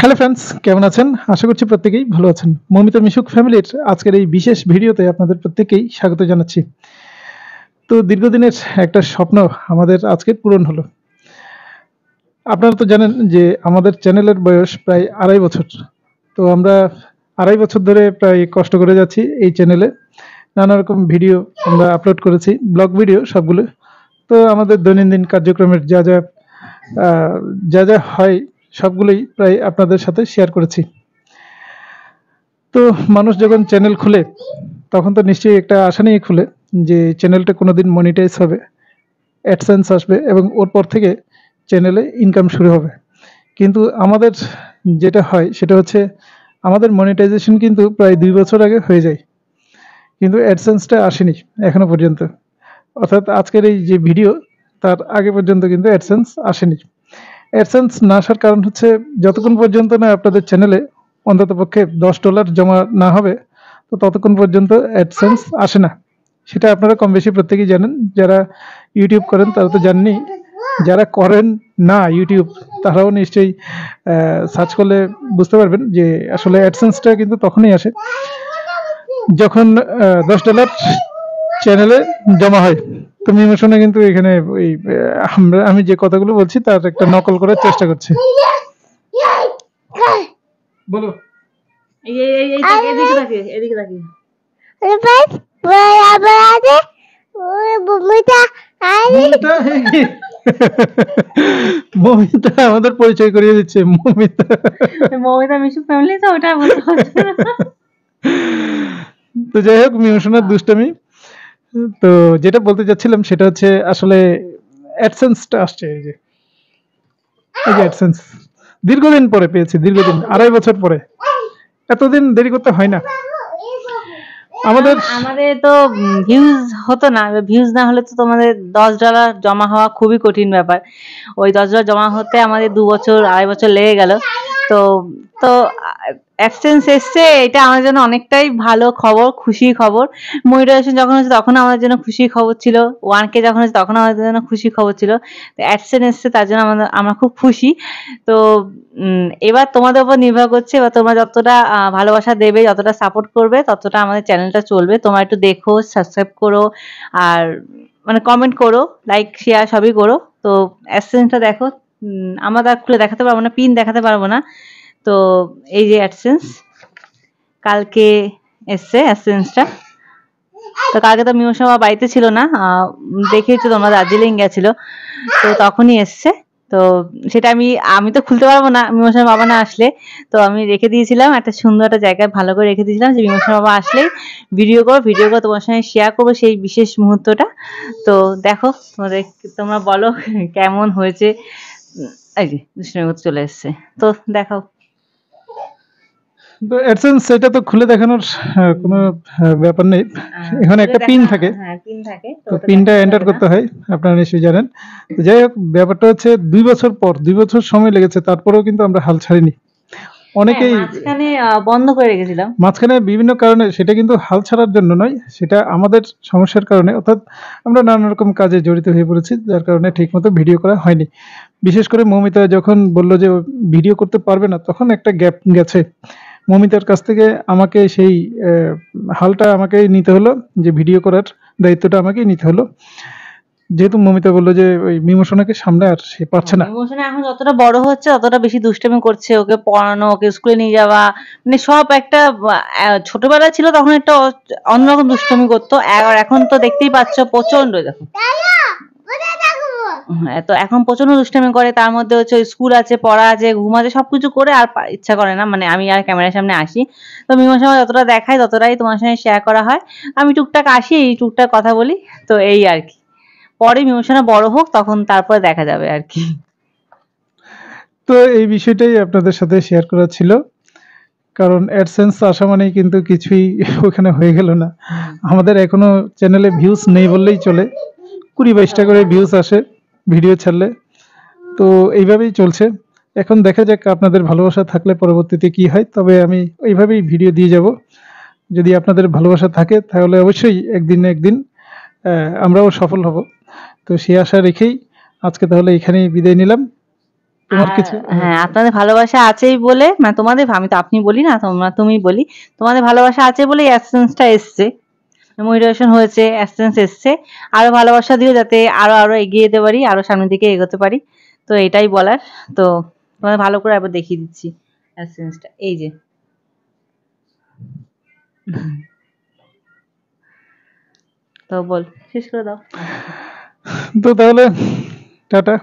Hello friends, কেমন আছেন? আশা করছি প্রত্যেকেই ভালো আছেন। মৌমিতা মিশুক ফ্যামিলির আজকের এই বিশেষ ভিডিওতে আপনাদের প্রত্যেককেই স্বাগত জানাচ্ছি। তো দীর্ঘদিনের একটা স্বপ্ন আমাদের আজকে পূরণ হলো। আপনারা তো জানেন যে আমাদের চ্যানেলের বয়স প্রায় ২.৫ বছর। তো আমরা ২.৫ বছর ধরে প্রায় কষ্ট করে যাচ্ছি এই চ্যানেলে। নানা রকম ভিডিও আমরা আপলোড করেছি, ব্লগ ভিডিও সবগুলো। তো আমাদের দৈনন্দিন কার্যক্রমের যা হয় সবগুলোই প্রায় আপনাদের সাথে শেয়ার করেছি। তো মানুষ যখন চ্যানেল খুলে তখন তো নিশ্চয়ই একটা আশা নিয়ে খুলে যে চ্যানেলটা কোনোদিন মনিটাইজ হবে, অ্যাডসেন্স আসবে এবং ওর পর থেকে চ্যানেলে ইনকাম শুরু হবে। কিন্তু আমাদের যেটা হয় সেটা হচ্ছে আমাদের মনিটাইজেশন কিন্তু প্রায় ২ বছর আগে হয়ে যায়, কিন্তু অ্যাডসেন্সটা আসেনি এখনো পর্যন্ত। অর্থাৎ আজকের এই যে ভিডিও তার আগে পর্যন্ত কিন্তু অ্যাডসেন্স আসেনি। অ্যাডসেন্স না আসার কারণ হচ্ছে যতক্ষণ পর্যন্ত না আপনাদের চ্যানেলে অন্ততপক্ষে $10 জমা না হবে তো ততক্ষণ পর্যন্ত অ্যাডসেন্স আসে না। সেটা আপনারা কম বেশি প্রত্যেকেই জানেন। যারা ইউটিউব করেন তারা তো জানেনই, যারা করেন না ইউটিউব তারাও নিশ্চয়ই সার্চ করলে বুঝতে পারবেন যে আসলে অ্যাডসেন্সটা কিন্তু তখনই আসে যখন $10 চ্যানেলে জমা হয়। তুমি ইমোশনে কিন্তু এখানে ওই আমি যে কথাগুলো বলছি তার একটা নকল করার চেষ্টা করছে। বলো। মমিতা আমাদের পরিচয় করিয়ে দিচ্ছে। মমিতা মিশুক ফ্যামিলি তো ওটা বলতে পারছে না। তো যাই হোক, মিমোশনের দুষ্টামি। তো যেটা বলতে যাচ্ছিলাম সেটা হচ্ছে আসলে অ্যাডসেন্সটা আসছে। এই যে অ্যাডসেন্স দীর্ঘদিন পরে পেয়েছি, দীর্ঘদিন ২.৫ বছর পরে। এতদিন দেরি করতে হয় না। আমাদের তো ভিউজ হতো না, ভিউজ না হলে তো তোমাদের $10 জমা হওয়া খুবই কঠিন ব্যাপার। ওই $10 জমা হতে আমাদের 2 বছর 2.5 বছর লেগে গেল। তো তো অ্যাডসেন্স এসছে, এটা আমার জন্য অনেকটাই ভালো খবর, খুশির খবর। মনিটাইজেশন যখন হচ্ছে তখন আমাদের জন্য খুশির খবর ছিল, 1K যখন হচ্ছে তখন আমাদের জন্য খুশির খবর ছিল। তো অ্যাডসেন্স এসছে তার জন্য আমরা খুব খুশি। তো এবার তোমাদের উপর নির্ভর করছে, এবার তোমরা যতটা ভালোবাসা দেবে, যতটা সাপোর্ট করবে ততটা আমাদের চ্যানেলটা চলবে। তোমরা একটু দেখো, সাবস্ক্রাইব করো, আর মানে কমেন্ট করো, লাইক শেয়ার সবই করো। তো অ্যাডসেন্সটা দেখো, আমরা তা খুলে দেখাতে পারবো না, পিন দেখাতে পারবো না। তো এই যে অ্যাডসেন্স কালকে এসছে অ্যাডসেন্সটা। তো কালকে তো মিমোশা বাড়িতে ছিল না, দেখেছো তোমরা, দার্জিলিং গেছিল, তো তখনই এসছে। তো সেটা আমি তো খুলতে পারবো না মিমোশার বাবা না আসলে। তো আমি রেখে দিয়েছিলাম একটা সুন্দর একটা জায়গায়, ভালো করে রেখে দিয়েছিলাম যে মিমোশার বাবা আসলে ভিডিও করে তোমার সঙ্গে শেয়ার করবো সেই বিশেষ মুহূর্তটা। তো দেখো, তোমরা বলো কেমন হয়েছে। এই যে দুষ্টুমি করতে চলে এসছে, তো দেখাও। তো অ্যাডসেন্স এটা তো খুলে দেখানোর কোনো ব্যাপার নেই। এখানে একটা পিন থাকে, তো পিনটা এন্টার করতে হয়, আপনারা নিশ্চয়ই জানেন। তো যাই হোক, ব্যাপারটা হচ্ছে 2 বছর পর, 2 বছর সময় লেগেছে, তারপরেও কিন্তু আমরা হাল ছাড়িনি। অনেকেই মাঝখানে বন্ধ করে রেখেছিলাম, মাঝখানে বিভিন্ন কারণে। সেটা কিন্তু হাল ছাড়ার জন্য নয়, সেটা আমাদের সমস্যার কারণে। অর্থাৎ আমরা নানা রকম কাজে জড়িত হয়ে পড়েছি, যার কারণে ঠিকমতো ভিডিও করা হয়নি। বিশেষ করে মৌমিতা যখন বলল যে ভিডিও করতে পারবে না, তখন একটা গ্যাপ গেছে। মৌমিতার কাছ থেকে আমাকে সেই হালটা আমাকেই নিতে হলো, যে ভিডিও করার দায়িত্বটা আমাকেই নিতে হলো, যেহেতু মৌমিতা বললো যে ওই মিমোশনাকে সামনে আর সে পারছে না। মিমোশনা এখন যতটা বড় হচ্ছে ততটা বেশি দুষ্টামি করছে, ওকে পড়ানো, ওকে স্কুলে নিয়ে যাওয়া, মানে সব একটা। ছোটবেলা ছিল তখন একটা অন্যরকম দুষ্টামি করতো, আর এখন তো দেখতেই পাচ্ছ প্রচন্ড। দেখো তো এখন প্রচন্ড দুষ্টামি করে, তার মধ্যে হচ্ছে স্কুল আছে, পড়া আছে, ঘুম আছে, সবকিছু করে আর ইচ্ছা করে না মানে আমি আর ক্যামেরার সামনে আসি। তো মিমোশনা যতটা দেখায় ততটাই তোমার সঙ্গে শেয়ার করা হয়। আমি টুকটাক আসি, এই টুকটাক কথা বলি, তো এই আর কি। পরে মিমোশনা বড় হোক তখন তারপরে দেখা যাবে আর কি। তো এই বিষয়টাই আপনাদের সাথে শেয়ার করা ছিল, কারণ অ্যাডসেন্স আসা মানেই কিন্তু কিছুই ওখানে হয়ে গেল না। আমাদের এখনো চ্যানেলে ভিউজ নেই বললেই চলে, 20-22টা করে ভিউজ আসে ভিডিও ছাড়লে। তো এইভাবেই চলছে। এখন দেখা যাক আপনাদের ভালোবাসা থাকলে পরবর্তীতে কি হয়, তবে আমি এইভাবেই ভিডিও দিয়ে যাব। যদি আপনাদের ভালোবাসা থাকে তাহলে অবশ্যই একদিন না একদিন আমরাও সফল হব। তো সেই আশা রেখেই আজকে তাহলে এখানেই বিদায় নিলাম। তোমার আর কিছু হ্যাঁ, আপনাদের ভালোবাসা আছেই বলে, মানে তোমাদের, আমি তো আপনি বলি না, তুমি বলি, তোমাদের ভালোবাসা আছে বলেই অ্যাসেন্সটা এসছে, মনিটাইজেশন হয়েছে, অ্যাসেন্স এসছে। আরো ভালোবাসা দিও, যাতে আরো আরো এগিয়ে যেতে পারি, আরো সামনের দিকে এগোতে পারি। তো এটাই বলার। তো তোমাদের ভালো করে একবার দেখিয়ে দিচ্ছি অ্যাসেন্সটা, এই যে। তো বল, শেষ করে দাও। তো তাহলে টাটা।